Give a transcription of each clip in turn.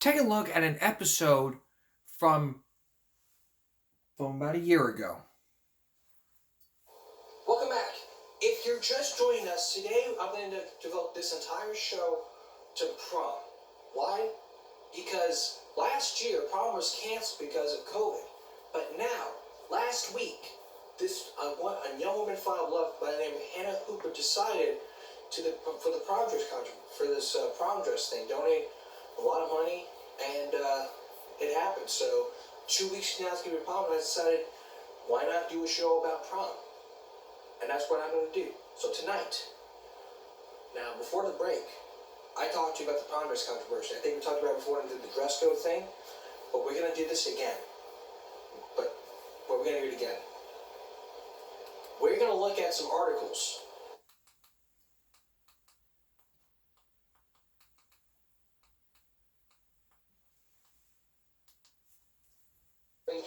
take a look at an episode from about a year ago. Welcome back. If you're just joining us today, I'm going to devote this entire show to prom. Why? Because last year prom was canceled because of COVID, but now, last week, a young woman filed love by the name of Hannah Hooper decided for the prom dress for this prom dress thing, donate a lot of money, and it happened. So 2 weeks from now it's gonna be prom, and I decided, why not do a show about prom? And that's what I'm gonna do. So tonight, now before the break, I talked to you about the prom dress controversy. I think we talked about it before and did the dress code thing, but we're gonna do this again. But we're gonna do it again. We're gonna look at some articles.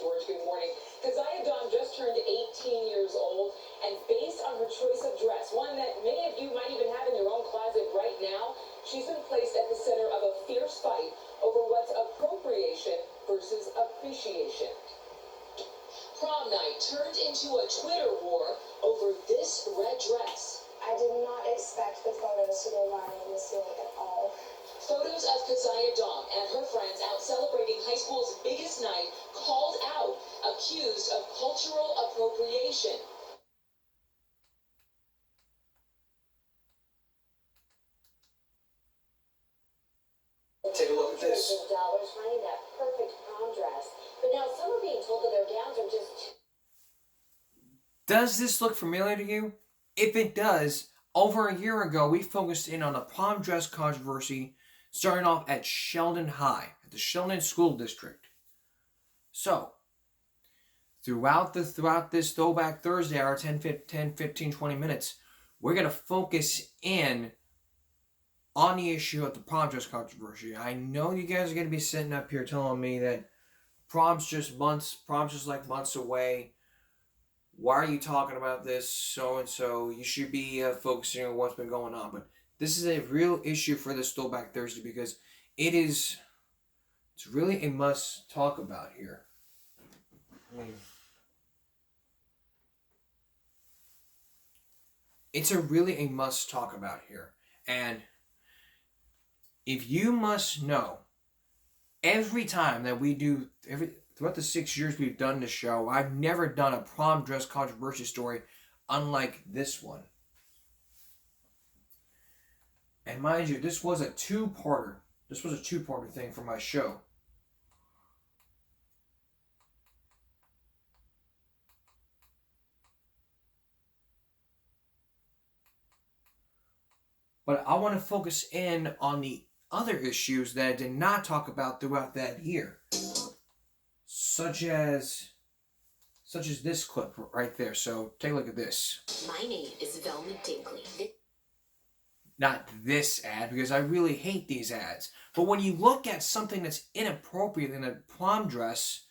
George, good morning. Keziah Dawn just turned 18 years old, and based on her choice of dress, one that many of you might even have in your own closet right now, she's been placed at the center of a fierce fight over what's appropriation versus appreciation. Prom night turned into a Twitter war over this red dress. I did not expect the photos to go viral this way at all. Photos of Keziah Dawn and her friends out celebrating high school's biggest night called out, accused of cultural appropriation. Take a look at this. Dollars finding that perfect prom dress, but now some are being told that their gowns are just. Does this look familiar to you? If it does, over a year ago we focused in on the prom dress controversy starting off at Sheldon High, at the Sheldon School District. So, throughout this Throwback Thursday, our 10, 15, 20 minutes, we're going to focus in on the issue of the prom dress controversy. I know you guys are going to be sitting up here telling me that prom's just like months away. Why are you talking about this? So-and-so. You should be focusing on what's been going on. But this is a real issue for this Throwback Thursday because it's really a must talk about here. It's really a must talk about here. And if you must know, every time that we do, throughout the 6 years we've done this show, I've never done a prom dress controversy story unlike this one. And mind you, this was a two-parter. This was a two-parter thing for my show. But I want to focus in on the other issues that I did not talk about throughout that year. Such as this clip right there. So take a look at this. My name is Velma Dinkley. Not this ad, because I really hate these ads. But when you look at something that's inappropriate in a prom dress,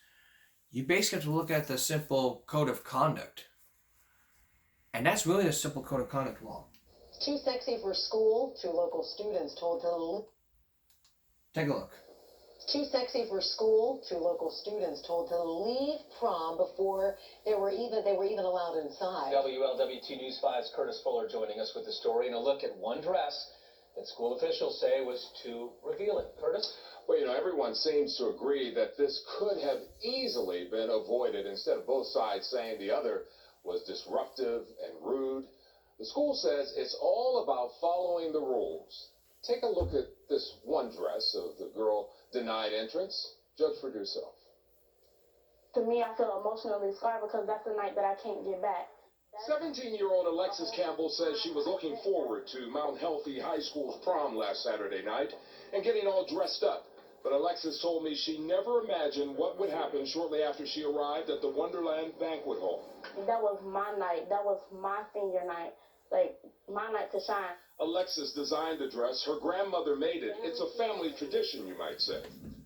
you basically have to look at the simple code of conduct. And that's really the simple code of conduct law. Too sexy for school, two local students told to... Take a look. Too sexy for school, two local students told to leave prom before they were even allowed inside. WLWT News 5's Curtis Fuller joining us with the story and a look at one dress that school officials say was too revealing. Curtis? Well, everyone seems to agree that this could have easily been avoided instead of both sides saying the other was disruptive and rude. The school says it's all about following the rules. Take a look at this one dress of the girl denied entrance. Judge for yourself. To me, I feel emotionally scarred because that's the night that I can't get back. 17-year-old Alexis Campbell says she was looking forward to Mount Healthy High School's prom last Saturday night and getting all dressed up. But Alexis told me she never imagined what would happen shortly after she arrived at the Wonderland Banquet Hall. That was my night. That was my senior night. Like, my night to shine. Alexis designed the dress. Her grandmother made it. It's a family tradition, you might say.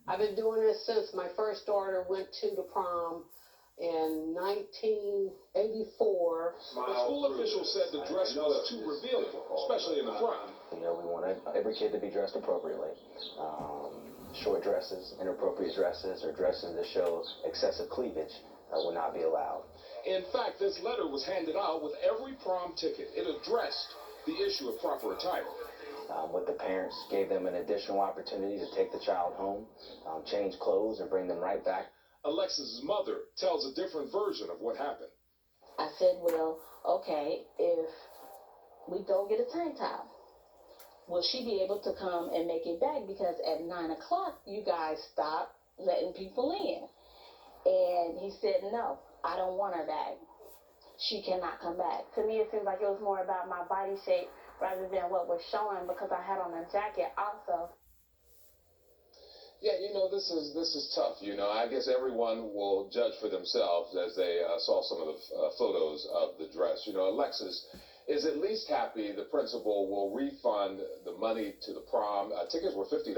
I've been doing this since my first daughter went to the prom in 1984. The school official said the dress was too revealing, especially in the front. We want every kid to be dressed appropriately. Short dresses, inappropriate dresses, or dresses that show excessive cleavage will not be allowed. In fact, this letter was handed out with every prom ticket. It addressed the issue of proper attire. With the parents, gave them an additional opportunity to take the child home, change clothes, and bring them right back. Alexis's mother tells a different version of what happened. I said, well, okay, if we go get a time towel, will she be able to come and make it back? Because at 9 o'clock, you guys stop letting people in. And he said, no, I don't want her back. She cannot come back. To me, it seems like it was more about my body shape rather than what was showing, because I had on a jacket also. Yeah, this is tough. I guess everyone will judge for themselves as they saw some of the photos of the dress. Alexis is at least happy the principal will refund the money to the prom. Tickets were $50.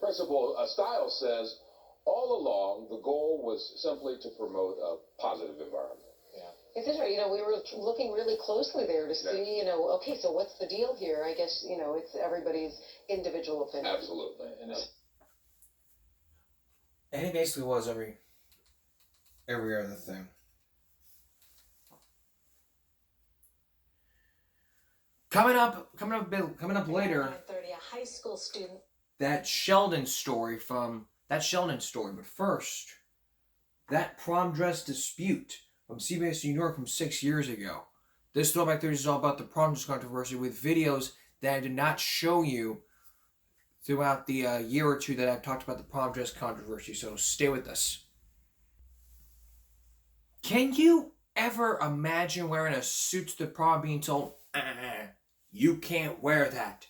Principal Stiles says all along the goal was simply to promote a positive environment. It's interesting, we were looking really closely there to see, okay, so what's the deal here? I guess, it's everybody's individual opinion. Absolutely. And it basically was every other thing. Coming up later. 9:30, a high school student. That Sheldon story, but first, that prom dress dispute from CBS New York from 6 years ago. This Throwback Thursday is all about the prom dress controversy with videos that I did not show you throughout the year or two that I've talked about the prom dress controversy, so stay with us. Can you ever imagine wearing a suit to the prom being told, you can't wear that.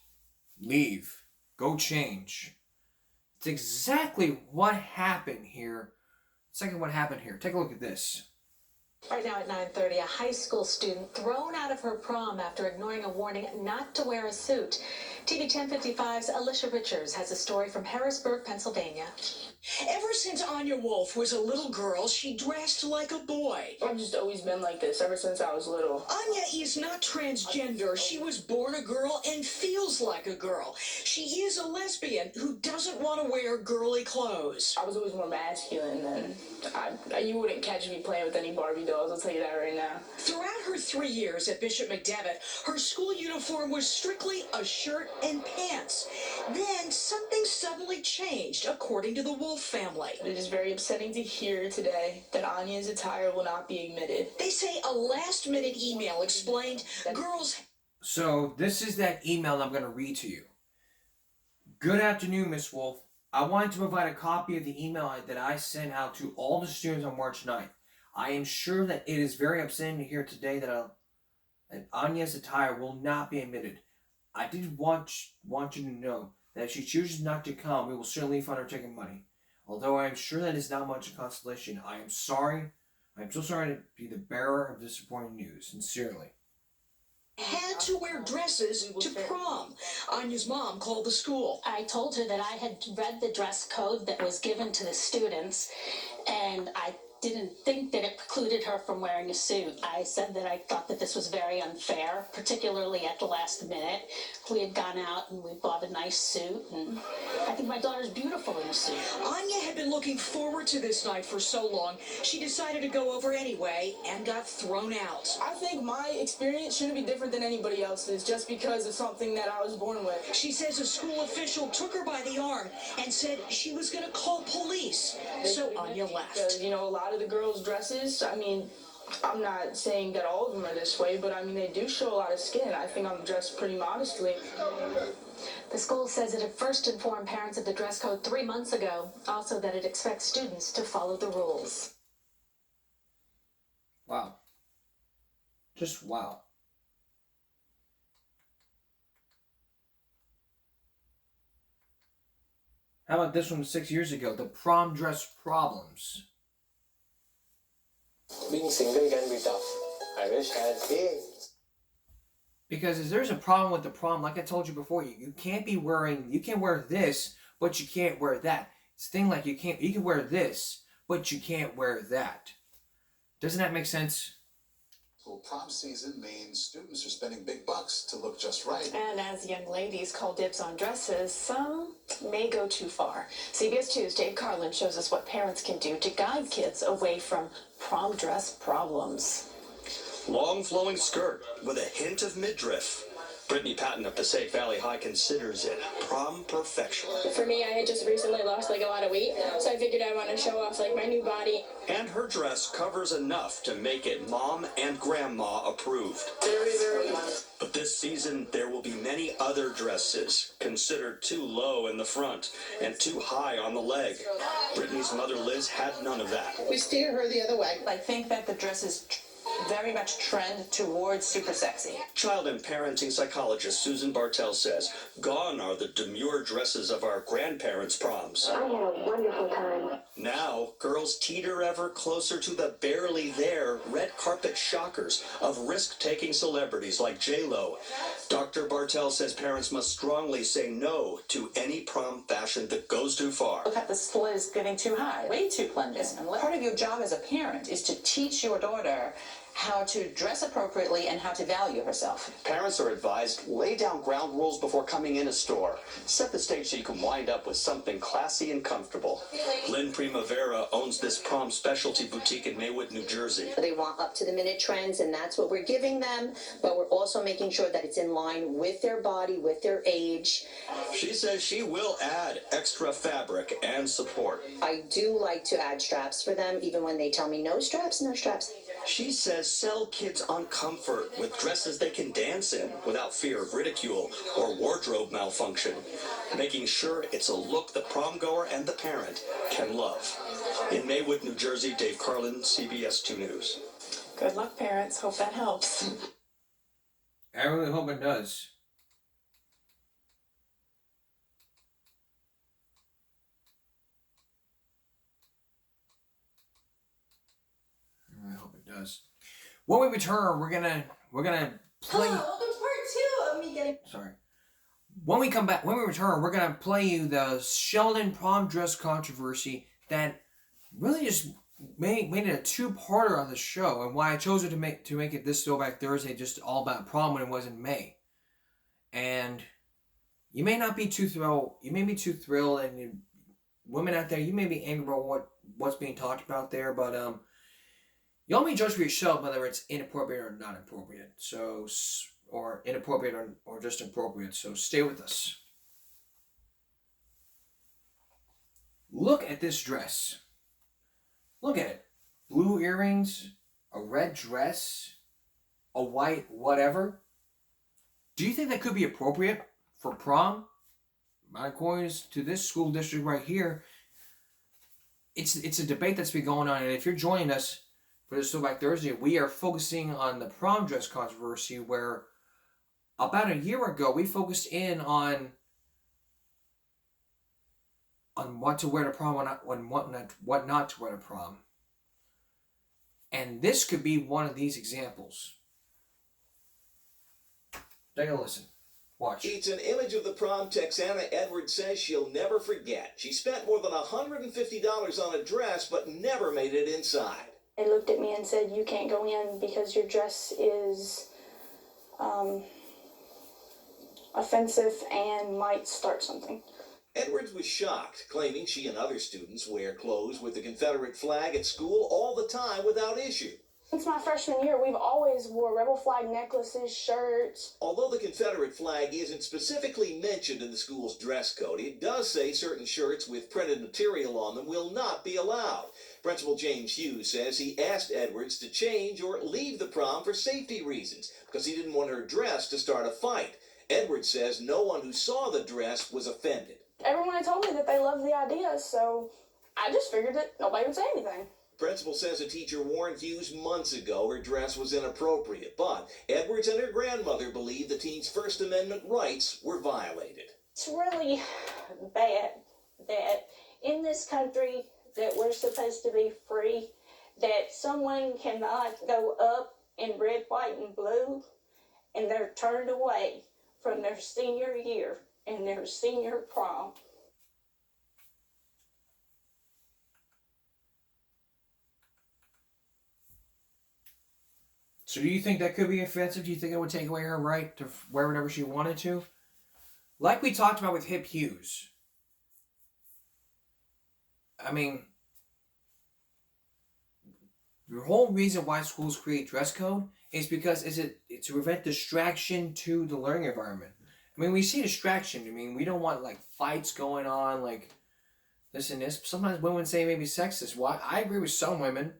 Leave. Go change. It's exactly what happened here. Take a look at this. Right now at 9:30, a high school student thrown out of her prom after ignoring a warning not to wear a suit. TV 1055's Alicia Richards has a story from Harrisburg, Pennsylvania. Ever since Anya Wolf was a little girl, she dressed like a boy. I've just always been like this ever since I was little. Anya is not transgender. She was born a girl and feels like a girl. She is a lesbian who doesn't want to wear girly clothes. I was always more masculine than you wouldn't catch me playing with any Barbie dolls, I'll tell you that right now. Throughout her 3 years at Bishop McDevitt, her school uniform was strictly a shirt and pants. Then something suddenly changed, according to the Wolf family. It is very upsetting to hear today that Anya's attire will not be admitted. They say a last-minute email explained girls... So this is that email I'm going to read to you. Good afternoon, Miss Wolf. I wanted to provide a copy of the email that I sent out to all the students on March 9th. I am sure that it is very upsetting to hear today that Anya's attire will not be admitted. I did want you to know that if she chooses not to come, we will certainly refund her ticket money. Although I am sure that is not much of consolation, I am sorry. I am so sorry to be the bearer of disappointing news. Sincerely. Had to wear dresses to prom. Anya's mom called the school. I told her that I had read the dress code that was given to the students, and I didn't think that it precluded her from wearing a suit. I said that I thought that this was very unfair, particularly at the last minute. We had gone out and we bought a nice suit, and I think my daughter's beautiful in a suit. Anya had been looking forward to this night for so long, she decided to go over anyway and got thrown out. I think my experience shouldn't be different than anybody else's just because of something that I was born with. She says a school official took her by the arm and said she was going to call police. So Anya left. Because, a lot of the girls' dresses, I'm not saying that all of them are this way, but they do show a lot of skin. I think I'm dressed pretty modestly. The school says it had first informed parents of the dress code 3 months ago, also that it expects students to follow the rules. Wow. Just wow. How about this one 6 years ago? The prom dress problems. Being single can be tough. I wish I had kids. Because if there's a problem with the prom, like I told you before, you can't wear this, but you can't wear that. It's a thing like you can wear this, but you can't wear that. Doesn't that make sense? school prom season means students are spending big bucks to look just right. And as young ladies call dibs on dresses, some may go too far. CBS 2's Dave Carlin shows us what parents can do to guide kids away from prom dress problems. Long flowing skirt with a hint of midriff. Brittany Patton of Passaic Valley High considers it prom perfection. For me, I had just recently lost like a lot of weight, so I figured I want to show off like my new body. And her dress covers enough to make it mom and grandma approved. Very, very nice. But this season, there will be many other dresses considered too low in the front and too high on the leg. Brittany's mother Liz had none of that. We steer her the other way. I think that the dress is very much trend towards super sexy. Child and parenting psychologist Susan Bartell says, gone are the demure dresses of our grandparents' proms. I had a wonderful time. Now, girls teeter ever closer to the barely there red carpet shockers of risk-taking celebrities like J-Lo. Dr. Bartell says parents must strongly say no to any prom fashion that goes too far. Look at the split is getting too high, way too clandestine. Part of your job as a parent is to teach your daughter how to dress appropriately and how to value herself. Parents are advised, lay down ground rules before coming in a store. Set the stage so you can wind up with something classy and comfortable. Lynn Primavera owns this prom specialty boutique in Maywood, New Jersey. They want up-to-the-minute trends, and that's what we're giving them, but we're also making sure that it's in line with their body, with their age. She says she will add extra fabric and support. I do like to add straps for them, even when they tell me no straps, no straps. She says sell kids on comfort with dresses they can dance in without fear of ridicule or wardrobe malfunction, making sure it's a look the prom goer and the parent can love. In Maywood, New Jersey, Dave Carlin, CBS 2 News. Good luck, parents. Hope that helps. I really hope it does. I hope it does. When we return, we're gonna play. Oh, the part 2 of me getting. Sorry. When we return, we're gonna play you the Sheldon prom dress controversy that really just made it a two-parter on the show, and why I chose it to make it this Throwback Thursday, just all about prom when it was in May. And you may not be too thrilled. You may be too thrilled, and women out there, you may be angry about what's being talked about there, but y'all may judge for yourself whether it's inappropriate or not appropriate. So, or inappropriate or just appropriate. So stay with us. Look at this dress. Look at it. Blue earrings, a red dress, a white whatever. Do you think that could be appropriate for prom? According to this school district right here, it's a debate that's been going on. And if you're joining us for this Throwback Thursday, we are focusing on the prom dress controversy, where about a year ago we focused in on what to wear to prom, what not to wear to prom. And this could be one of these examples. Take a listen. Watch. It's an image of the prom Texana Edwards says she'll never forget. She spent more than $150 on a dress, but never made it inside. They looked at me and said, "You can't go in because your dress is offensive and might start something." Edwards was shocked, claiming she and other students wear clothes with the Confederate flag at school all the time without issue. Since my freshman year, we've always wore rebel flag necklaces, shirts. Although the Confederate flag isn't specifically mentioned in the school's dress code, it does say certain shirts with printed material on them will not be allowed. Principal James Hughes says he asked Edwards to change or leave the prom for safety reasons because he didn't want her dress to start a fight. Edwards says no one who saw the dress was offended. Everyone had told me that they loved the idea, so I just figured that nobody would say anything. Principal says a teacher warned Hughes months ago her dress was inappropriate, but Edwards and her grandmother believe the teen's First Amendment rights were violated. It's really bad that in this country that we're supposed to be free, that someone cannot go up in red, white, and blue, and they're turned away from their senior year and their senior prom. So do you think that could be offensive? Do you think it would take away her right to wear whatever she wanted to? Like we talked about with Hip Hughes. I mean, the whole reason why schools create dress code is because it's to prevent distraction to the learning environment. I mean, we see distraction. I mean, we don't want like fights going on, like this and this. Sometimes women say maybe sexist. Why? I agree with some women,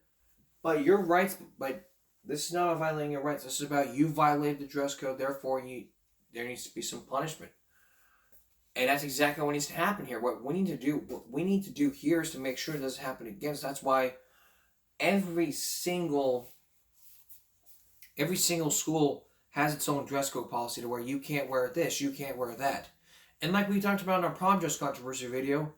but your rights. But this is not about violating your rights. This is about you violated the dress code. Therefore, there needs to be some punishment. And that's exactly what needs to happen here. What we need to do here is to make sure it doesn't happen again. So that's why every single school has its own dress code policy to where you can't wear this, you can't wear that. And like we talked about in our prom dress controversy video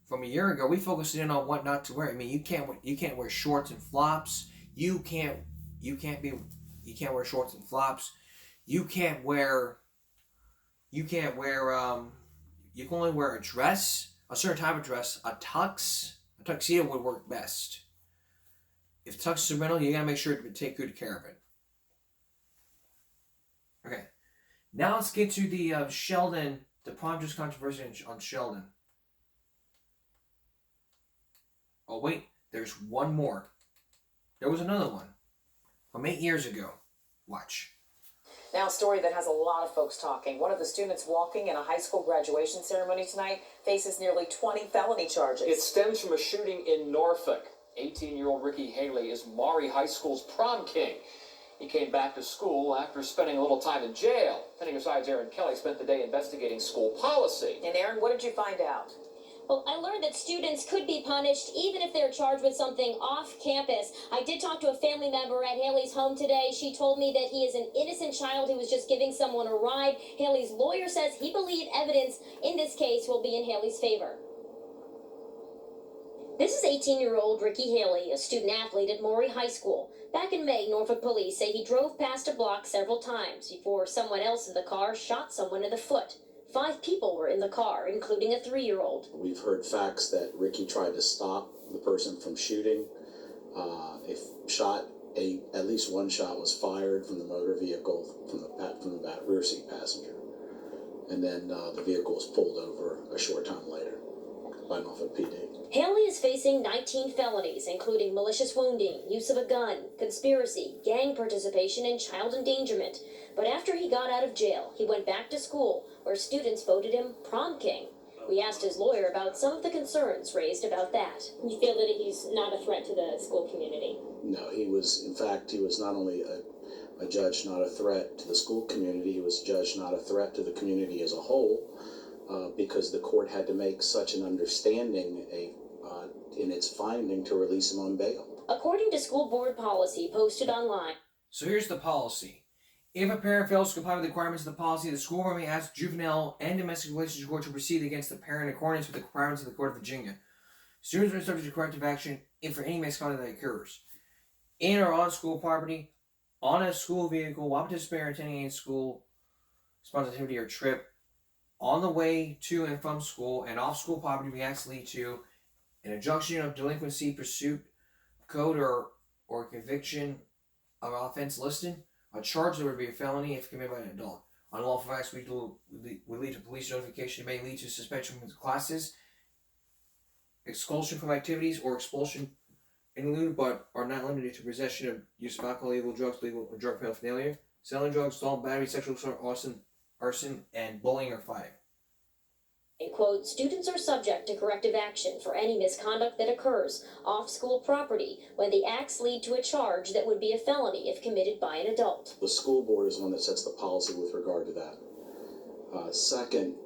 from a year ago, we focused in on what not to wear. I mean, you can't wear shorts and flops. You can't wear shorts and flops. You can only wear a dress, a certain type of dress, a tuxedo would work best. If tux is rental, you gotta make sure to take good care of it. Okay, now let's get to the Sheldon, the prom dress controversy on Sheldon. Oh wait, there's one more. There was another one from 8 years ago. Watch. Now a story that has a lot of folks talking. One of the students walking in a high school graduation ceremony tonight faces nearly 20 felony charges. It stems from a shooting in Norfolk. 18-year-old Ricky Haley is Maury High School's prom king. He came back to school after spending a little time in jail. 10 Side's Aaron Kelly spent the day investigating school policy. And Aaron, what did you find out? Well, I learned that students could be punished even if they're charged with something off campus. I did talk to a family member at Haley's home today. She told me that he is an innocent child who was just giving someone a ride. Haley's lawyer says he believes evidence in this case will be in Haley's favor. This is 18-year-old Ricky Haley, a student athlete at Maury High School. Back in May, Norfolk police say he drove past a block several times before someone else in the car shot someone in the foot. 5 people were in the car, including a 3-year-old. We've heard facts that Ricky tried to stop the person from shooting. At least one shot was fired from the motor vehicle from the rear seat passenger. And then the vehicle was pulled over a short time later by Norfolk PD. Haley is facing 19 felonies, including malicious wounding, use of a gun, conspiracy, gang participation, and child endangerment. But after he got out of jail, he went back to school, where students voted him prom king. We asked his lawyer about some of the concerns raised about that. You feel that he's not a threat to the school community? No, he was not only a judge, not a threat to the school community, he was a judge, not a threat to the community as a whole, because the court had to make such an understanding in its finding to release him on bail. According to school board policy posted online. So here's the policy. If a parent fails to comply with the requirements of the policy, the school board may ask juvenile and domestic relations court to proceed against the parent in accordance with the requirements of the Court of Virginia. Students are subject to corrective action if for any misconduct that occurs in or on school property, on a school vehicle, while participating or attending a school sponsored activity or trip, on the way to and from school, and off school property may actually lead to an injunction of delinquency, pursuit, code, or conviction of an offense listed. A charge that would be a felony if committed by an adult. Unlawful acts would lead to police notification. It may lead to suspension from classes, expulsion from activities, or expulsion in lieu, but are not limited to possession of use of alcohol, illegal drugs, legal or drug paraphernalia, selling drugs, assault, battery, sexual assault, arson, and bullying or fighting. And quote, students are subject to corrective action for any misconduct that occurs off school property when the acts lead to a charge that would be a felony if committed by an adult. The school board is one that sets the policy with regard to that. Second,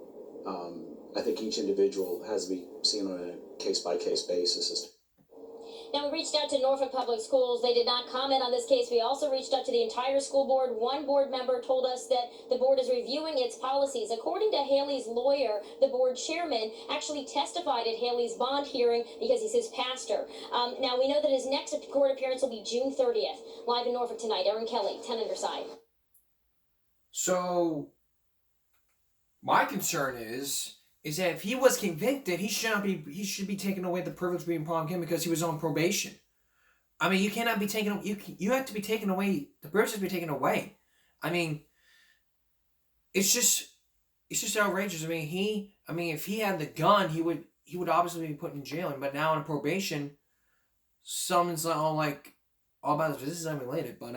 I think each individual has to be seen on a case-by-case basis. Now, we reached out to Norfolk Public Schools. They did not comment on this case. We also reached out to the entire school board. One board member told us that the board is reviewing its policies. According to Haley's lawyer, the board chairman actually testified at Haley's bond hearing because he's his pastor. Now, we know that his next court appearance will be June 30th. Live in Norfolk tonight, Aaron Kelly, 10 Underside. So, my concern is that if he was convicted, he should be taken away the privilege of being prom king because he was on probation. I mean, you cannot be taken. You have to be taken away. The birds have to be taken away. I mean, it's just outrageous. I mean, if he had the gun, he would obviously be put in jail. But now on probation, someone's all about this is unrelated. But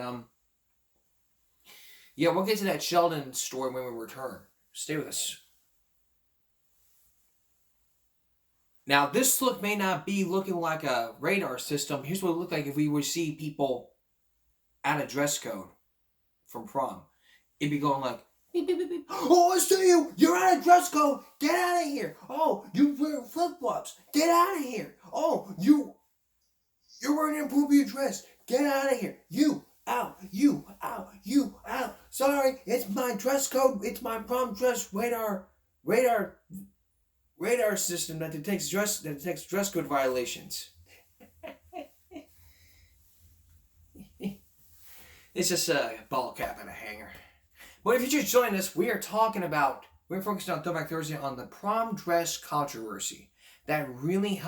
yeah, we'll get to that Sheldon story when we return. Stay with us. Now, this look may not be looking like a radar system. Here's what it would look like if we would see people at a dress code from prom. It'd be going like, beep, beep, beep, beep. Oh, I see you. You're out of dress code. Get out of here. Oh, you wear flip-flops. Get out of here. Oh, you're wearing an inappropriate dress. Get out of here. You out. You out. You out. Sorry, it's my dress code. It's my prom dress radar system that detects dress code violations. It's just a ball cap and a hanger. But if you just joined us, we're focused on Throwback Thursday on the prom dress controversy. That really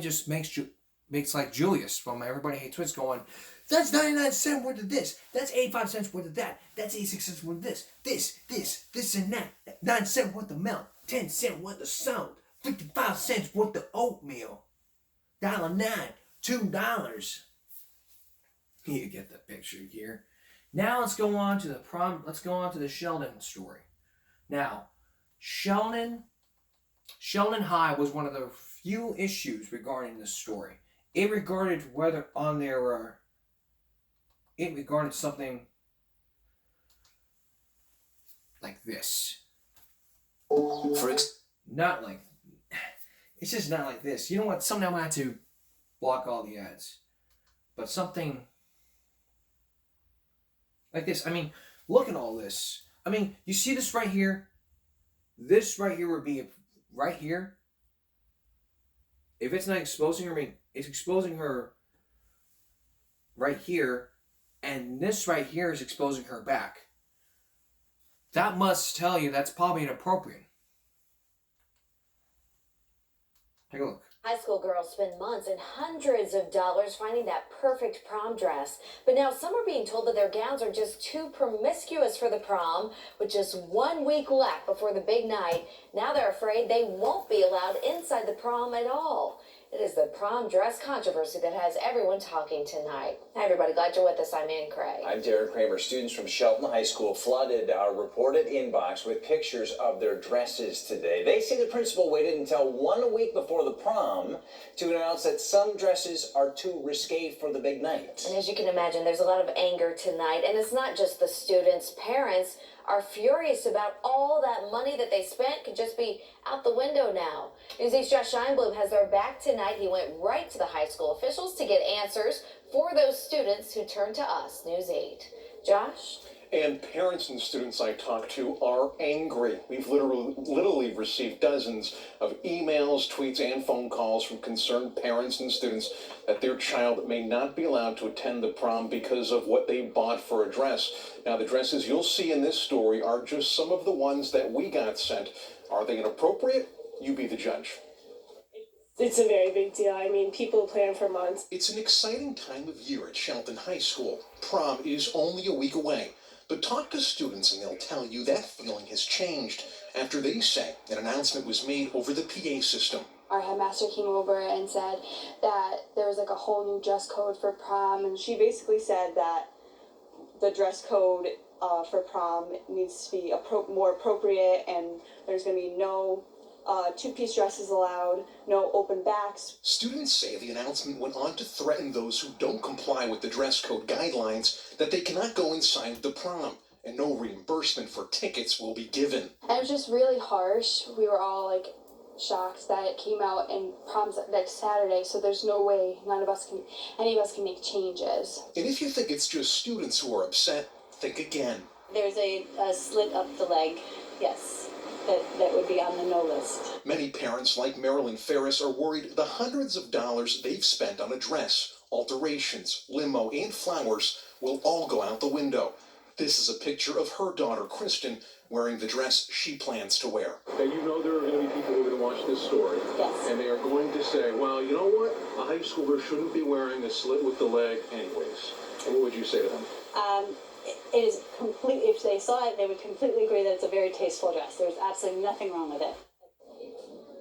just makes like Julius from Everybody Hates Twins going, that's 99 cents worth of this. That's 85 cents worth of that. That's 86 cents worth of this. This and that. 9 cents worth of milk. 10 cents worth of salt. 55 cents worth of oatmeal. $1.09. $2. You get the picture here. Now let's go on to the prom. Let's go on to the Sheldon story. Now, Sheldon High was one of the few issues regarding this story. It regarded something like this. It's just not like this. You know what? Somehow I had to block all the ads. But something like this. I mean, look at all this. I mean, you see this right here? This right here would be right here. If it's not exposing her, I mean, it's exposing her right here. And this right here is exposing her back. That must tell you that's probably inappropriate. Take a look. High school girls spend months and hundreds of dollars finding that perfect prom dress. But now some are being told that their gowns are just too promiscuous for the prom. With just 1 week left before the big night, now they're afraid they won't be allowed inside the prom at all. It is the prom dress controversy that has everyone talking tonight. Hi, everybody. Glad you're with us. I'm Ann Craig. I'm Derek Kramer. Students from Shelton High School flooded our reported inbox with pictures of their dresses today. They say the principal waited until 1 week before the prom to announce that some dresses are too risque for the big night. And as you can imagine, there's a lot of anger tonight. And it's not just the students. Parents are furious about all that money that they spent could just be out the window now. News 8's Josh Scheinblum has their back tonight. He went right to the high school officials to get answers for those students who turned to us. News 8. Josh? And parents and students I talked to are angry. We've literally received dozens of emails, tweets, and phone calls from concerned parents and students that their child may not be allowed to attend the prom because of what they bought for a dress. Now, the dresses you'll see in this story are just some of the ones that we got sent. Are they inappropriate? You be the judge. It's a very big deal. I mean, people plan for months. It's an exciting time of year at Shelton High School. Prom is only a week away. But talk to students and they'll tell you that feeling has changed after they say an announcement was made over the PA system. Our headmaster came over and said that there was like a whole new dress code for prom, and she basically said that the dress code for prom needs to be more appropriate, and there's going to be no two-piece dresses allowed, no open backs. Students say the announcement went on to threaten those who don't comply with the dress code guidelines that they cannot go inside the prom, and no reimbursement for tickets will be given. And it was just really harsh. We were all like shocked that it came out, and prom's next Saturday, so there's no way any of us can make changes. And if you think it's just students who are upset, think again. There's a slit up the leg, yes. That would be on the no list. Many parents like Marilyn Ferris are worried the hundreds of dollars they've spent on a dress, alterations, limo, and flowers will all go out the window. This is a picture of her daughter, Kristen, wearing the dress she plans to wear. Now, you know there are going to be people who are going to watch this story. Yes. And they are going to say, well, you know what? A high schooler shouldn't be wearing a slit with the leg anyways. And what would you say to them? It is completely, if they saw it, they would completely agree that it's a very tasteful dress. There's absolutely nothing wrong with it.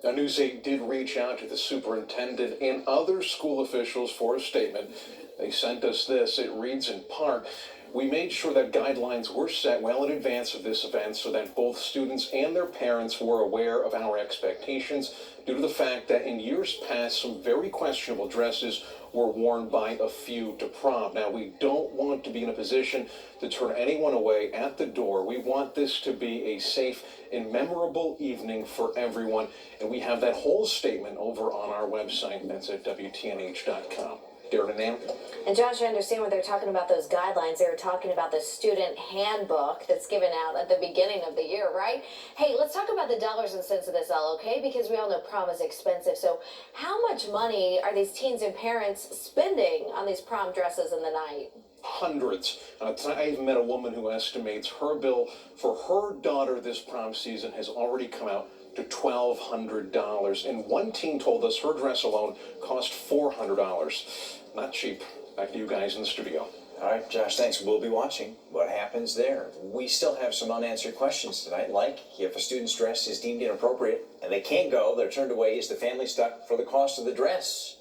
Now, News 8 did reach out to the superintendent and other school officials for a statement. They sent us this. It reads in part, we made sure that guidelines were set well in advance of this event so that both students and their parents were aware of our expectations due to the fact that in years past, some very questionable dresses were worn by a few to prom. Now, we don't want to be in a position to turn anyone away at the door. We want this to be a safe and memorable evening for everyone. And we have that whole statement over on our website. That's at WTNH.com. Darren and Ann. And Josh, I understand when they're talking about those guidelines, they were talking about the student handbook that's given out at the beginning of the year, right? Hey, let's talk about the dollars and cents of this all, okay? Because we all know prom is expensive. So how much money are these teens and parents spending on these prom dresses in the night? Hundreds. I even met a woman who estimates her bill for her daughter this prom season has already come out to $1,200. And one teen told us her dress alone cost $400. Not cheap. Back to you guys in the studio. All right, Josh, thanks. We'll be watching what happens there. We still have some unanswered questions tonight, like if a student's dress is deemed inappropriate and they can't go, they're turned away, is the family stuck for the cost of the dress?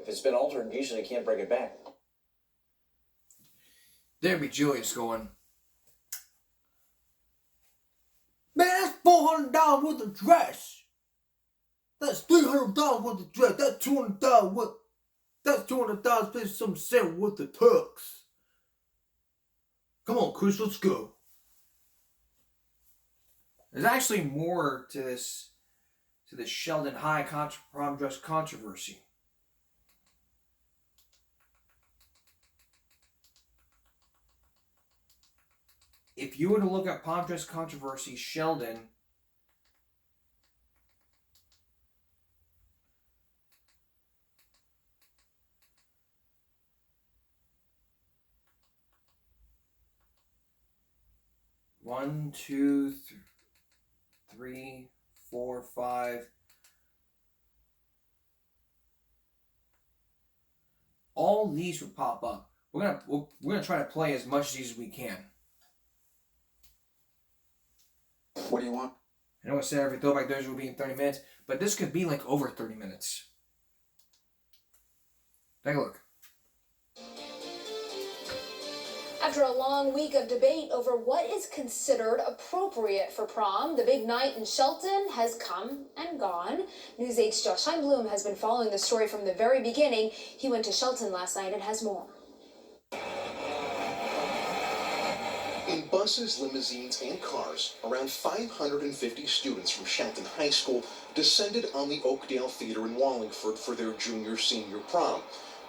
If it's been altered, usually you can't bring it back. There'd be Julius going, man, that's $400 worth of dress. That's $300 worth of dress. That's $200 worth. That's $200 plus some cent worth of tux. Come on, Chris, let's go. There's actually more to this Sheldon High prom dress controversy. If you were to look at prom dress controversy, Sheldon, one, two, three, four, five. All these would pop up. We're gonna try to play as much of these as we can. What do you want? I know I said every Throwback Thursday will be in 30 minutes, but this could be like over 30 minutes. Take a look. After a long week of debate over what is considered appropriate for prom, the big night in Shelton has come and gone. News 8's Josh Heimblum has been following the story from the very beginning. He went to Shelton last night and has more. In buses, limousines, and cars, around 550 students from Shelton High School descended on the Oakdale Theater in Wallingford for their junior-senior prom.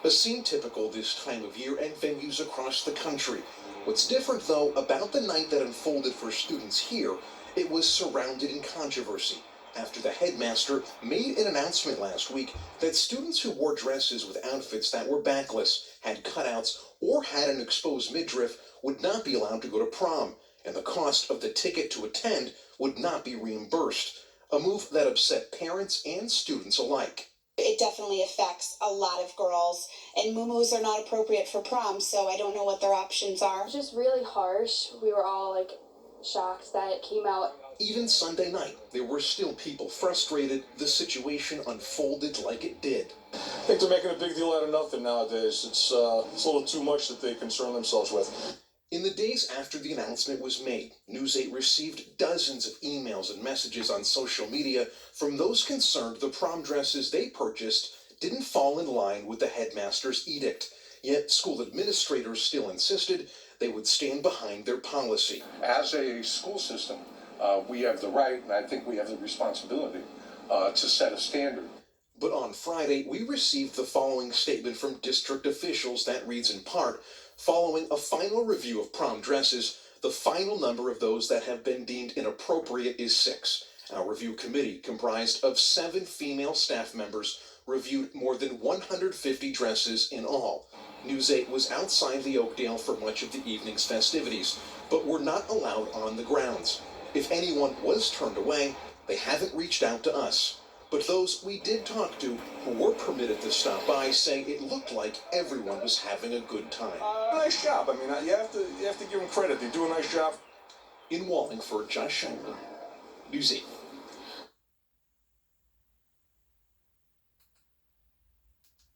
A scene typical this time of year and venues across the country. What's different, though, about the night that unfolded for students here, it was surrounded in controversy after the headmaster made an announcement last week that students who wore dresses with outfits that were backless, had cutouts, or had an exposed midriff would not be allowed to go to prom, and the cost of the ticket to attend would not be reimbursed, a move that upset parents and students alike. It definitely affects a lot of girls, and muumuus are not appropriate for prom, so I don't know what their options are. It's just really harsh. We were all shocked that it came out. Even Sunday night, there were still people frustrated the situation unfolded like it did. I think they're making a big deal out of nothing nowadays. It's a little too much that they concern themselves with. In the days after the announcement was made, News 8 received dozens of emails and messages on social media from those concerned the prom dresses they purchased didn't fall in line with the headmaster's edict. Yet school administrators still insisted they would stand behind their policy. As a school system, we have the right, and I think we have the responsibility, to set a standard. But on Friday, we received the following statement from district officials that reads in part, following a final review of prom dresses, the final number of those that have been deemed inappropriate is 6. Our review committee, comprised of 7 female staff members, reviewed more than 150 dresses in all. News 8 was outside the Oakdale for much of the evening's festivities, but were not allowed on the grounds. If anyone was turned away, they haven't reached out to us. But those we did talk to who were permitted to stop by say it looked like everyone was having a good time. Nice job. I mean, you have to give them credit. They do a nice job. In Wallingford, Josh Shanklin, News 8.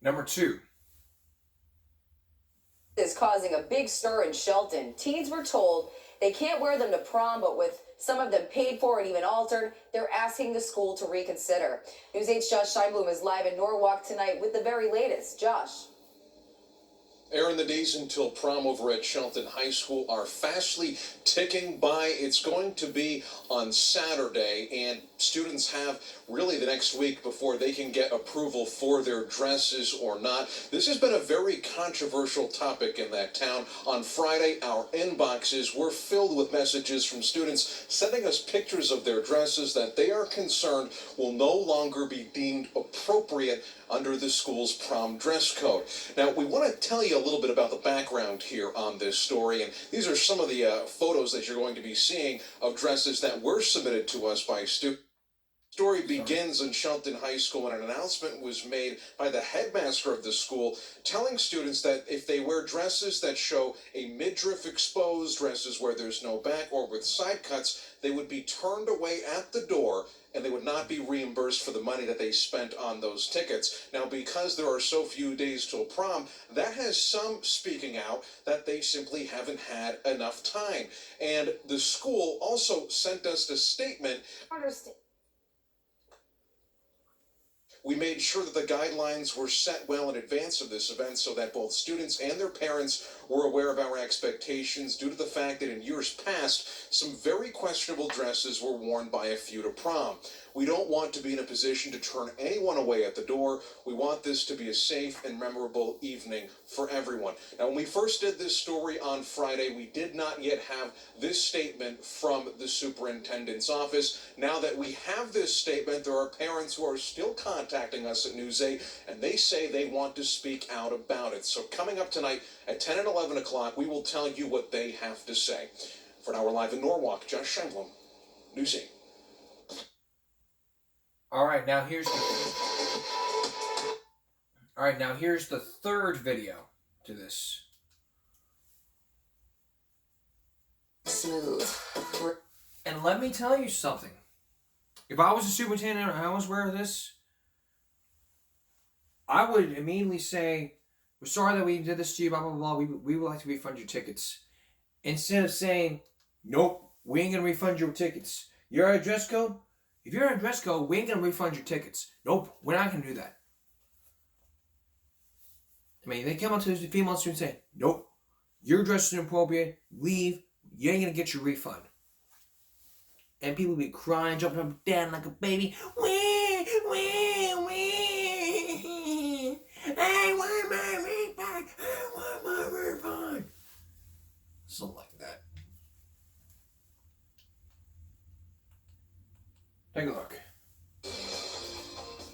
Number 2. Is causing a big stir in Shelton. Teens were told they can't wear them to prom, but with some of them paid for and even altered, they're asking the school to reconsider. News 8's Josh Scheinblum is live in Norwalk tonight with the very latest. Josh. Aaron, the days until prom over at Shelton High School are fastly ticking by. It's going to be on Saturday, and students have really the next week before they can get approval for their dresses or not. This has been a very controversial topic in that town. On Friday, our inboxes were filled with messages from students sending us pictures of their dresses that they are concerned will no longer be deemed appropriate under the school's prom dress code. Now, we want to tell you a little bit about the background here on this story, and these are some of the photos that you're going to be seeing of dresses that were submitted to us by students. The story begins in Shelton High School when an announcement was made by the headmaster of the school telling students that if they wear dresses that show a midriff exposed, dresses where there's no back or with side cuts, they would be turned away at the door and they would not be reimbursed for the money that they spent on those tickets. Now, because there are so few days till prom, that has some speaking out that they simply haven't had enough time. And the school also sent us a statement. We made sure that the guidelines were set well in advance of this event so that both students and their parents were aware of our expectations due to the fact that in years past, some very questionable dresses were worn by a few to prom. We don't want to be in a position to turn anyone away at the door. We want this to be a safe and memorable evening for everyone. Now, when we first did this story on Friday, we did not yet have this statement from the superintendent's office. Now that we have this statement, there are parents who are still contacting us at News 8, and they say they want to speak out about it. So coming up tonight at 10 and 11 o'clock, we will tell you what they have to say. For now, we're live in Norwalk. Josh Shanklin, News 8. All right, now here's the third video to this. Smooth. And let me tell you something. If I was a superintendent and I was wearing this, I would immediately say, we're sorry that we did this to you, blah, blah, blah. We would like to refund your tickets. Instead of saying, nope, we ain't going to refund your tickets. You're on a dress code? If you're on a dress code, we ain't going to refund your tickets. Nope, we're not going to do that. I mean, they come up to the female student and say, nope, your dress is inappropriate, leave, you ain't going to get your refund. And people be crying, jumping up and down like a baby. Wee, wee, wee. I want my refund. I want my refund. Something like that. Take a look.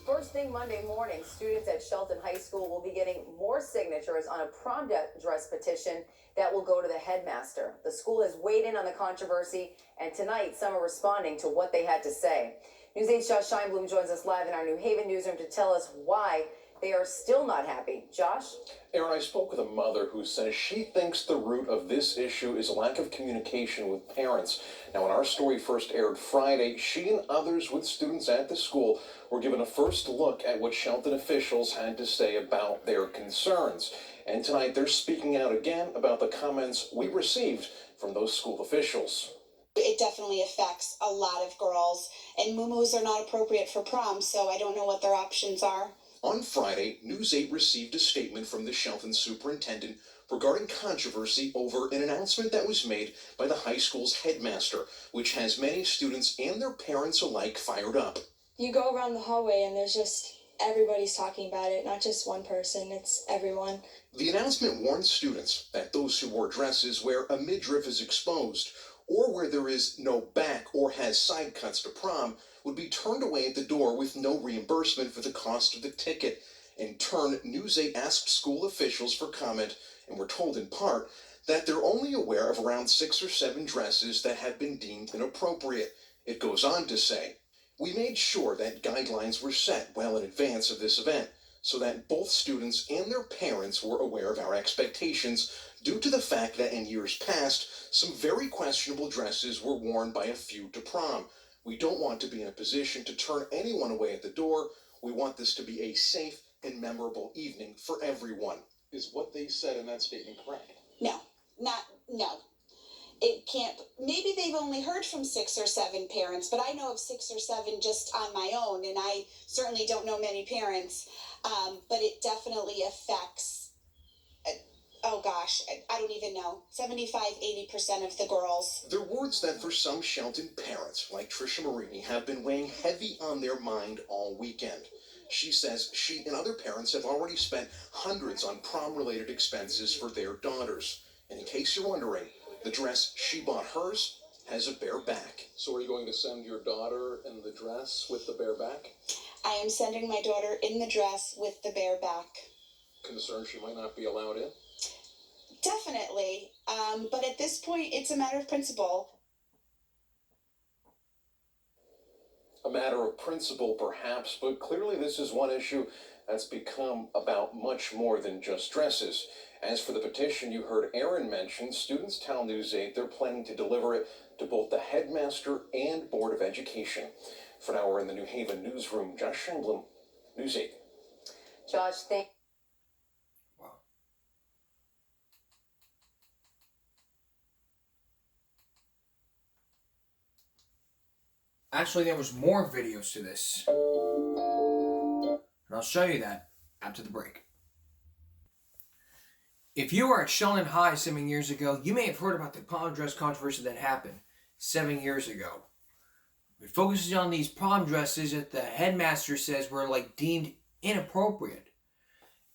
First thing Monday morning, students at Shelton High School will be getting more signatures on a prom dress petition that will go to the headmaster. The school has weighed in on the controversy, and tonight some are responding to what they had to say. News 8's Josh Scheinblum joins us live in our New Haven newsroom to tell us why they are still not happy. Josh? Aaron, I spoke with a mother who says she thinks the root of this issue is a lack of communication with parents. Now, when our story first aired Friday, she and others with students at the school were given a first look at what Shelton officials had to say about their concerns. And tonight, they're speaking out again about the comments we received from those school officials. It definitely affects a lot of girls, and muumuus are not appropriate for prom, so I don't know what their options are. On Friday, News 8 received a statement from the Shelton superintendent regarding controversy over an announcement that was made by the high school's headmaster, which has many students and their parents alike fired up. You go around the hallway and there's just everybody's talking about it, not just one person, it's everyone. The announcement warned students that those who wore dresses where a midriff is exposed or where there is no back or has side cuts to prom would be turned away at the door with no reimbursement for the cost of the ticket. In turn, News 8 asked school officials for comment and were told in part that they're only aware of around 6 or 7 dresses that have been deemed inappropriate. It goes on to say, We made sure that guidelines were set well in advance of this event, so that both students and their parents were aware of our expectations due to the fact that in years past, some very questionable dresses were worn by a few to prom. We don't want to be in a position to turn anyone away at the door. We want this to be a safe and memorable evening for everyone. Is what they said in that statement correct? No. It can't. Maybe they've only heard from 6 or 7 parents, but I know of 6 or 7 just on my own, and I certainly don't know many parents. But it definitely affects, oh gosh, I don't even know, 75-80% of the girls. There are words that for some Shelton parents, like Trisha Marini, have been weighing heavy on their mind all weekend. She says she and other parents have already spent hundreds on prom-related expenses for their daughters. And in case you're wondering, the dress she bought hers has a bare back. So are you going to send your daughter in the dress with the bare back? I am sending my daughter in the dress with the bare back. Concerned she might not be allowed in? Definitely. But at this point, it's a matter of principle. A matter of principle, perhaps, but clearly this is one issue that's become about much more than just dresses. As for the petition you heard Aaron mention, students tell News 8 they're planning to deliver it to both the headmaster and Board of Education. For now, we're in the New Haven newsroom. Josh Scheinblum, News 8. Josh, thank Actually, there was more videos to this. And I'll show you that after the break. If you were at Sheldon High 7 years ago, you may have heard about the prom dress controversy that happened 7 years ago. It focuses on these prom dresses that the headmaster says were deemed inappropriate,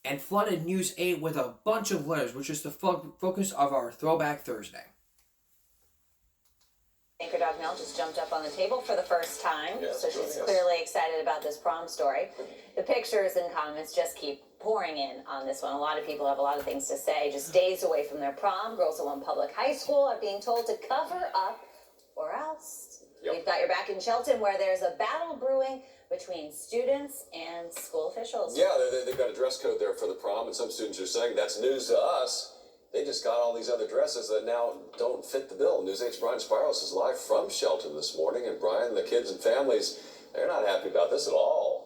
and flooded News 8 with a bunch of letters, which is the focus of our Throwback Thursday. Anchor Dog Mel just jumped up on the table for the first time, so she's yes. clearly excited about this prom story. The pictures and comments just keep pouring in on this one. A lot of people have a lot of things to say. Just days away from their prom, girls at one public high school are being told to cover up or else. Yep. We've got your back in Shelton, where there's a battle brewing between students and school officials. Yeah, they've got a dress code there for the prom, and some students are saying that's news to us. They just got all these other dresses that now don't fit the bill. News 8's Brian Spiros is live from Shelton this morning, and Brian, the kids and families, they're not happy about this at all.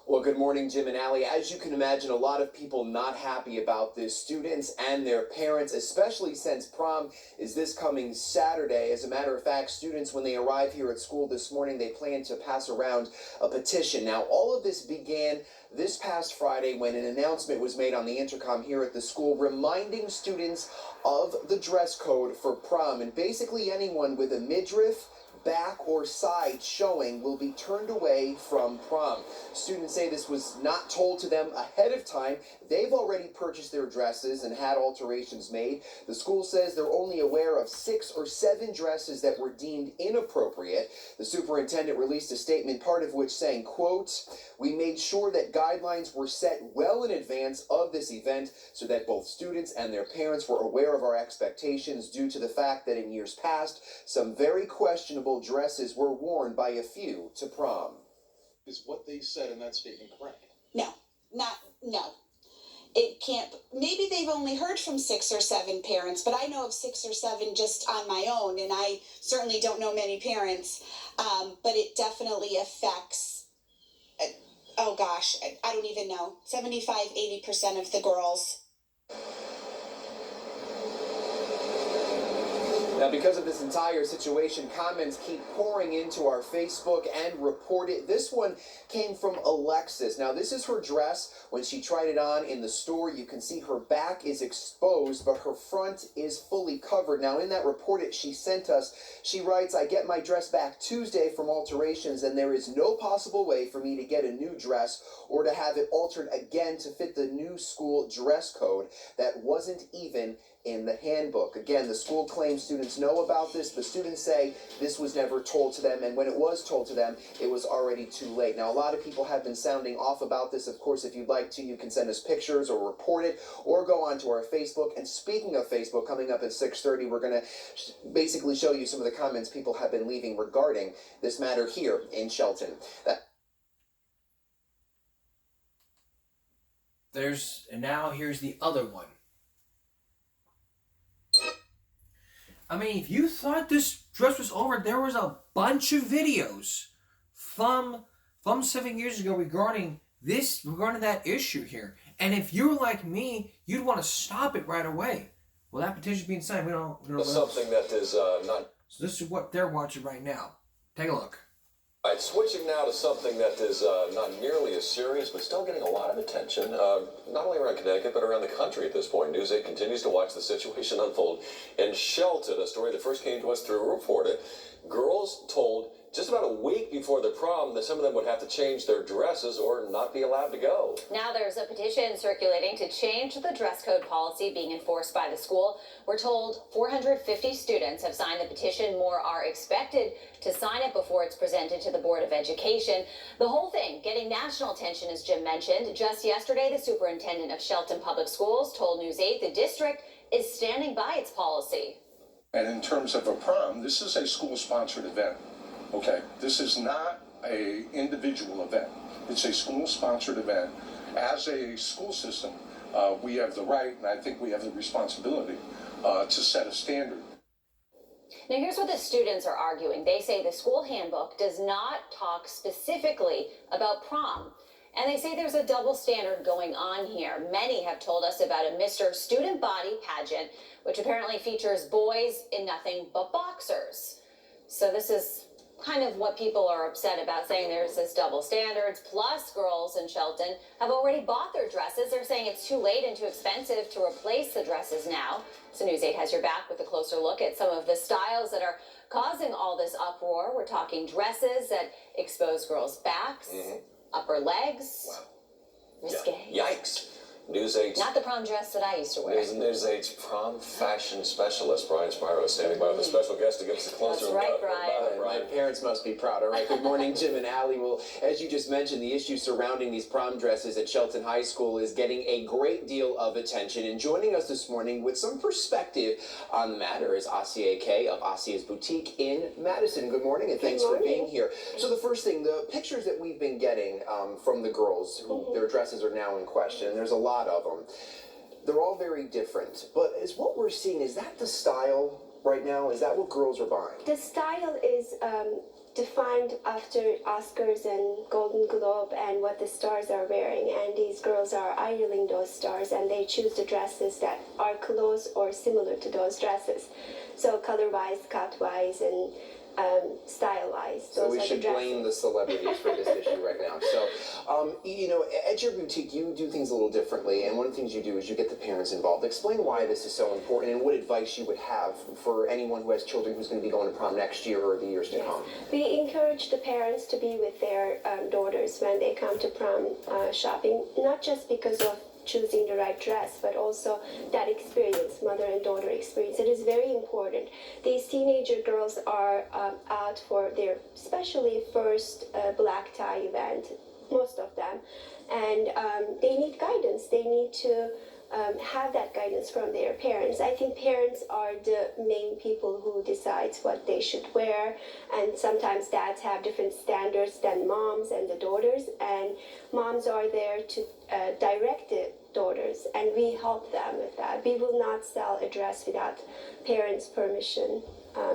Well, good morning, Jim and Allie. As you can imagine, a lot of people not happy about this. Students and their parents, especially since prom is this coming Saturday. As a matter of fact, students, when they arrive here at school this morning, they plan to pass around a petition. Now, all of this began this past Friday when an announcement was made on the intercom here at the school reminding students of the dress code for prom. And basically anyone with a midriff, back, or side showing will be turned away from prom. Students say this was not told to them ahead of time. They've already purchased their dresses and had alterations made. The school says they're only aware of 6 or 7 dresses that were deemed inappropriate. The superintendent released a statement, part of which saying, quote, "We made sure that guidelines were set well in advance of this event so that both students and their parents were aware of our expectations due to the fact that in years past, some very questionable dresses were worn by a few to prom." Is what they said in that statement correct? No. It can't. Maybe they've only heard from 6 or 7 parents, but I know of 6 or 7 just on my own, and I certainly don't know many parents. But it definitely affects, oh gosh, I don't even know, 75-80% of the girls. Now, because of this entire situation, comments keep pouring into our Facebook and Report It. This one came from Alexis. Now, this is her dress. When she tried it on in the store, you can see her back is exposed, but her front is fully covered. Now, in that Report It she sent us, she writes, "I get my dress back Tuesday from alterations, and there is no possible way for me to get a new dress or to have it altered again to fit the new school dress code that wasn't even in the handbook. Again, the school claims students know about this. The students say this was never told to them, and when it was told to them, it was already too late. Now, a lot of people have been sounding off about this. Of course, if you'd like to, you can send us pictures or report it, or go onto our Facebook. And speaking of Facebook, coming up at 6:30, we're going to basically show you some of the comments people have been leaving regarding this matter here in Shelton. And now here's the other one. I mean, if you thought this dress was over, there was a bunch of videos from 7 years ago regarding that issue here. And if you're like me, you'd want to stop it right away. Well, that petition being signed, we don't something that is not. So this is what they're watching right now. Take a look. All right, switching now to something that is not nearly as serious, but still getting a lot of attention, not only around Connecticut, but around the country at this point. News 8 continues to watch the situation unfold in Shelton, a story that first came to us through Reported. Girls told just about a week before the prom that some of them would have to change their dresses or not be allowed to go. Now there's a petition circulating to change the dress code policy being enforced by the school. We're told 450 students have signed the petition. More are expected to sign it before it's presented to the Board of Education. The whole thing getting national attention, as Jim mentioned. Just yesterday, the superintendent of Shelton Public Schools told News 8 the district is standing by its policy. And in terms of a prom, this is a school-sponsored event. Okay, this is not an individual event. It's a school-sponsored event. As a school system, we have the right, and I think we have the responsibility, to set a standard. Now, here's what the students are arguing. They say the school handbook does not talk specifically about prom. And they say there's a double standard going on here. Many have told us about a Mr. Student Body pageant, which apparently features boys in nothing but boxers. So this is kind of what people are upset about, saying there's this double standards. Plus, girls in Shelton have already bought their dresses. They're saying it's too late and too expensive to replace the dresses now. So News 8 has your back with a closer look at some of the styles that are causing all this uproar. We're talking dresses that expose girls' backs, upper legs. Wow. Risque. Yikes. News 8's Not the prom dress that I used to wear. News 8's prom fashion specialist, Brian Spiro, standing by with a special guest to give us a closer look. That's right, Brian. My parents must be proud. All right, good morning, Jim and Allie. Well, as you just mentioned, the issue surrounding these prom dresses at Shelton High School is getting a great deal of attention. And joining us this morning with some perspective on the matter is Asiya K of Asiya's Boutique in Madison. Good morning, and thanks for being here. So the first thing, the pictures that we've been getting from the girls, who their dresses are now in question, and there's a lot of them. They're all very different, but is what we're seeing, is that the style right now? Is that what girls are buying? The style is defined after Oscars and Golden Globe and what the stars are wearing, and these girls are idling those stars, and they choose the dresses that are close or similar to those dresses. So color-wise, cut-wise, and style-wise. So we should blame the celebrities for this issue right now. So, you know, at your boutique, you do things a little differently, and one of the things you do is you get the parents involved. Explain why this is so important and what advice you would have for anyone who has children who's going to be going to prom next year or the years to come. We encourage the parents to be with their daughters when they come to prom shopping, not just because of choosing the right dress, but also that experience, mother and daughter experience. It is very important. These teenager girls are out for their especially first black tie event, most of them, and they need guidance. They need to have that guidance from their parents. I think parents are the main people who decides what they should wear, and sometimes dads have different standards than moms and the daughters, and moms are there to direct the daughters, and we help them with that. We will not sell a dress without parents' permission,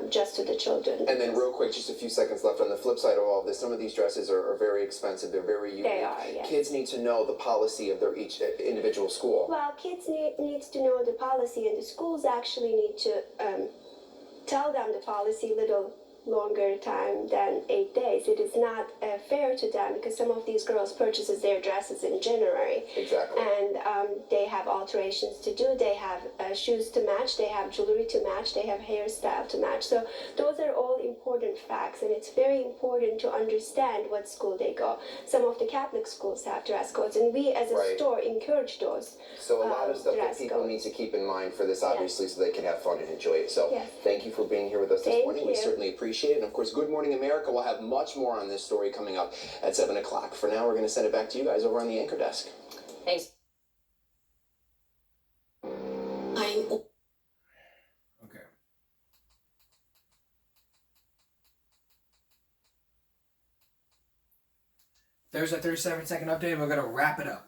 just to the children. And then real quick, just a few seconds left on the flip side of all of this, some of these dresses are very expensive, they're very unique. They are, yes. Kids need to know the policy of their each individual school. Well, kids needs to know the policy, and the schools actually need to tell them the policy little longer time than 8 days. It is not fair to them because some of these girls purchases their dresses in January. Exactly. And they have alterations to do. They have shoes to match. They have jewelry to match. They have hairstyle to match. So those are all important facts, and it's very important to understand what school they go. Some of the Catholic schools have dress codes, and we as a store encourage those. So a lot of stuff that people need to keep in mind for this, obviously, so they can have fun and enjoy it. So thank you for being here with us this morning. We certainly appreciate it. And of course, Good Morning America will have much more on this story coming up at 7 o'clock. For now, we're going to send it back to you guys over on the anchor desk. Thanks. Okay. There's a 37-second update. We're going to wrap it up.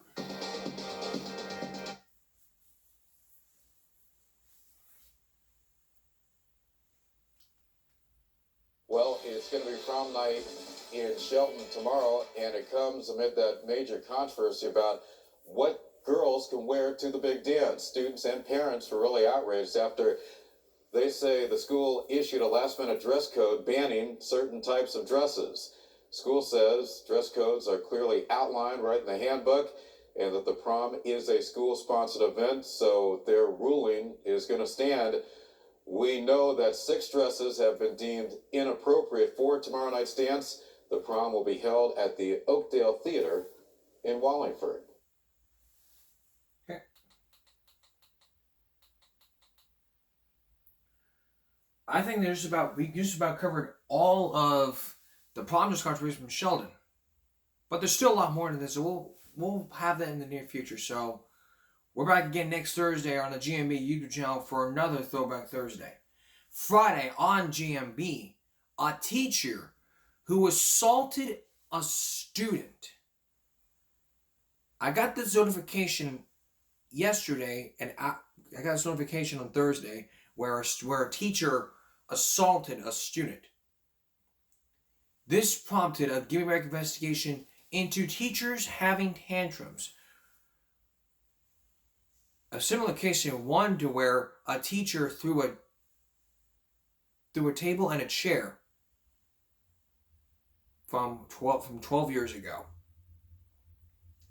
Well, it's going to be prom night in Shelton tomorrow, and it comes amid that major controversy about what girls can wear to the big dance. Students and parents were really outraged after they say the school issued a last-minute dress code banning certain types of dresses. School says dress codes are clearly outlined right in the handbook, and that the prom is a school-sponsored event, so their ruling is going to stand. We know that 6 dresses have been deemed inappropriate for tomorrow night's dance. The prom will be held at the Oakdale Theater in Wallingford. Okay. I think we just about covered all of the prom dress controversy from Sheldon. But there's still a lot more to this, so we'll have that in the near future. So we're back again next Thursday on the GMB YouTube channel for another Throwback Thursday. Friday on GMB, a teacher who assaulted a student. I got this notification yesterday, and I got this notification on Thursday where a teacher assaulted a student. This prompted a Give Me Back investigation into teachers having tantrums. A similar case in one to where a teacher threw a table and a chair from 12 years ago.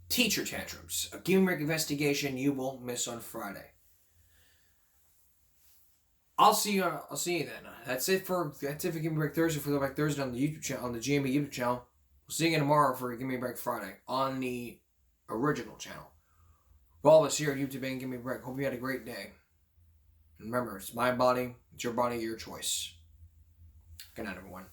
Teacher tantrums. A Give Me Back investigation you won't miss on Friday. I'll see you then. That's it for Give Me Back Thursday for Throwback Thursday on the YouTube channel, on the GMB YouTube channel. We'll see you again tomorrow for Give Me Back Friday on the original channel. For all of us here at YouTube and Give Me a Break, hope you had a great day. And remember, it's my body, it's your body, your choice. Good night, everyone.